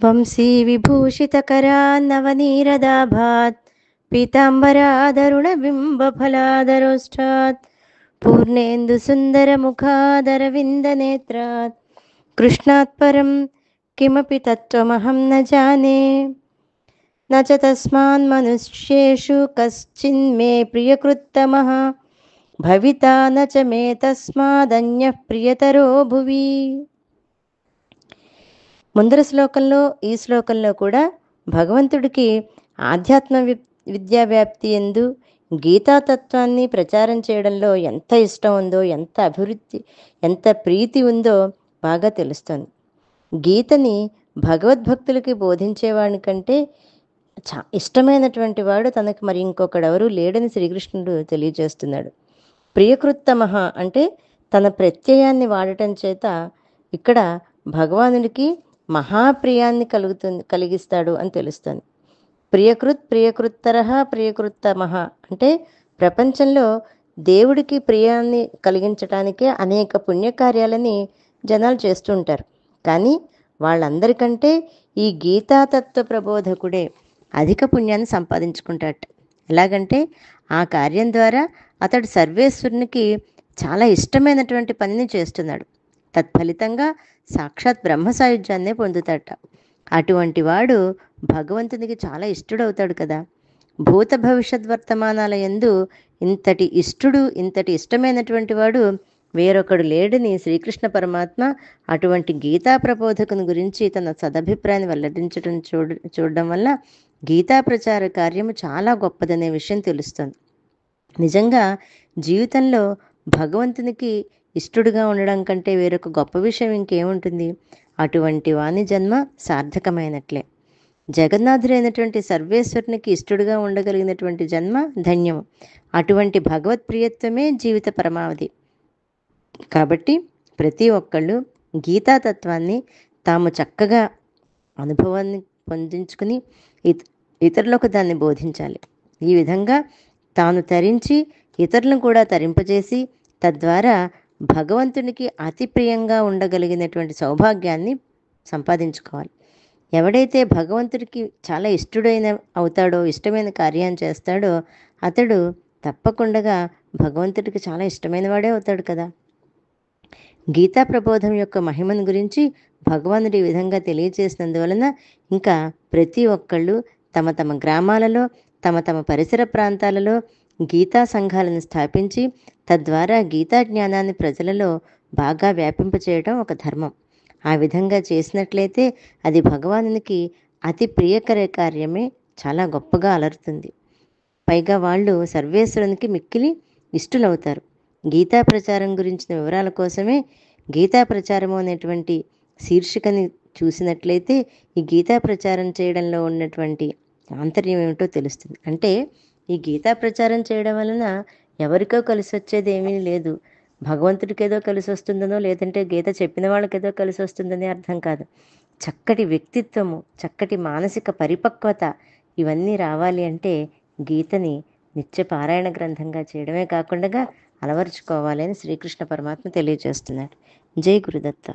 వంశీ విభూషితకరాన్నవనీరదాభాత్ పీతాంబరాదరుణబింబఫలాదరోష్టాత్ పూర్ణేందు సుందరముఖాదరవిందనేత్రాత్ కృష్ణాత్ పరం కిమపి తత్వమహం న జానే న చ తస్మాన్మనుష్యేషు కశ్చిన్మే ప్రియకృత్తమః భవితా న చ మే తస్మాదన్యః ప్రియతరో భువి. ముందర శ్లోకంలో ఈ శ్లోకంలో కూడా భగవంతుడికి ఆధ్యాత్మ విద్యా వ్యాప్తి యందు గీతాతత్వాన్ని ప్రచారం చేయడంలో ఎంత ఇష్టం ఉందో, ఎంత అభివృద్ధి, ఎంత ప్రీతి ఉందో బాగా తెలుస్తుంది. గీతని భగవద్భక్తులకి బోధించేవాడి కంటే ఇష్టమైనటువంటి వాడు తనకు మరి ఇంకొకడెవరూ లేడని శ్రీకృష్ణుడు తెలియజేస్తున్నాడు. ప్రియకృత్తమః అంటే తన ప్రత్యయాన్ని వాడటం చేత ఇక్కడ భగవానుడికి మహాప్రియాన్ని కలిగిస్తాడు అని తెలుస్తుంది. ప్రియకృత్తరః ప్రియకృత్తమః అంటే ప్రపంచంలో దేవుడికి ప్రియాన్ని కలిగించటానికే అనేక పుణ్యకార్యాలని జనాలు చేస్తూ ఉంటారు. కానీ వాళ్ళందరికంటే ఈ గీతాతత్వ ప్రబోధకుడే అధిక పుణ్యాన్ని సంపాదించుకుంటాట. ఎలాగంటే ఆ కార్యం ద్వారా అతడు సర్వేశ్వరునికి చాలా ఇష్టమైనటువంటి పనిని చేస్తున్నాడు. తత్ఫలితంగా సాక్షాత్ బ్రహ్మ సాయుధ్యాన్నే పొందుతాట. అటువంటి వాడు భగవంతునికి చాలా ఇష్టడవుతాడు కదా. భూత భవిష్యత్ వర్తమానాల యందు ఇంతటి ఇష్టడు, ఇంతటి ఇష్టమైనటువంటి వాడు వేరొకడు లేడని శ్రీకృష్ణ పరమాత్మ అటువంటి గీతా ప్రబోధకుని గురించి తన సదభిప్రాయాన్ని వెల్లడించడం చూడడం వల్ల గీతా ప్రచార కార్యము చాలా గొప్పదనే విషయం తెలుస్తుంది. నిజంగా జీవితంలో భగవంతునికి ఇష్టడుగా ఉండడం కంటే వేరొక గొప్ప విషయం ఇంకేముంటుంది? అటువంటి వాని జన్మ సార్థకమైనట్లే. జగన్నాథుడైనటువంటి సర్వేశ్వరునికి ఇష్టడుగా ఉండగలిగినటువంటి జన్మ ధన్యము. అటువంటి భగవత్ ప్రియత్వమే జీవిత పరమావధి. కాబట్టి ప్రతి ఒక్కళ్ళు గీతాతత్వాన్ని తాము చక్కగా అనుభవాన్ని పొందించుకుని ఇతరులకు దాన్ని బోధించాలి. ఈ విధంగా తాను తరించి ఇతరులను కూడా తరింపజేసి తద్వారా భగవంతునికి అతి ప్రియంగా ఉండగలిగినటువంటి సౌభాగ్యాన్ని సంపాదించుకోవాలి. ఎవడైతే భగవంతుడికి చాలా ఇష్టడైన అవుతాడో, ఇష్టమైన కార్యాన్ని చేస్తాడో అతడు తప్పకుండా భగవంతుడికి చాలా ఇష్టమైన వాడే అవుతాడు కదా. గీతా ప్రబోధం యొక్క మహిమను గురించి భగవానుడు ఈ విధంగా తెలియజేసినందువలన ఇంకా ప్రతి ఒక్కళ్ళు తమ తమ గ్రామాలలో, తమ తమ పరిసర ప్రాంతాలలో గీతా సంఘాలను స్థాపించి తద్వారా గీతా జ్ఞానాన్ని ప్రజలలో బాగా వ్యాపింపచేయడం ఒక ధర్మం. ఆ విధంగా చేసినట్లయితే అది భగవానునికి అతి ప్రియకర కార్యమే, చాలా గొప్పగా అలరుతుంది. పైగా వాళ్ళు సర్వేశ్వరునికి మిక్కిలి ఇష్టలవుతారు. గీతా ప్రచారం గురించిన వివరాల కోసమే గీతా ప్రచారము అనేటువంటి శీర్షికని చూసినట్లయితే ఈ గీతా ప్రచారం చేయడంలో ఉన్నటువంటి ఆంతర్యం ఏమిటో తెలుస్తుంది. అంటే ఈ గీతా ప్రచారం చేయడం వలన ఎవరికో కలిసి వచ్చేది ఏమీ లేదు. భగవంతుడికి ఏదో కలిసి వస్తుందనో లేదంటే గీత చెప్పిన వాళ్ళకి ఏదో కలిసి వస్తుందని అర్థం కాదు. చక్కటి వ్యక్తిత్వము, చక్కటి మానసిక పరిపక్వత ఇవన్నీ రావాలి అంటే గీతని నిత్య పారాయణ గ్రంథంగా చేయడమే కాకుండా అలవర్చుకోవాలని శ్రీకృష్ణ పరమాత్మ తెలియజేస్తున్నాడు. జై గురుదత్త.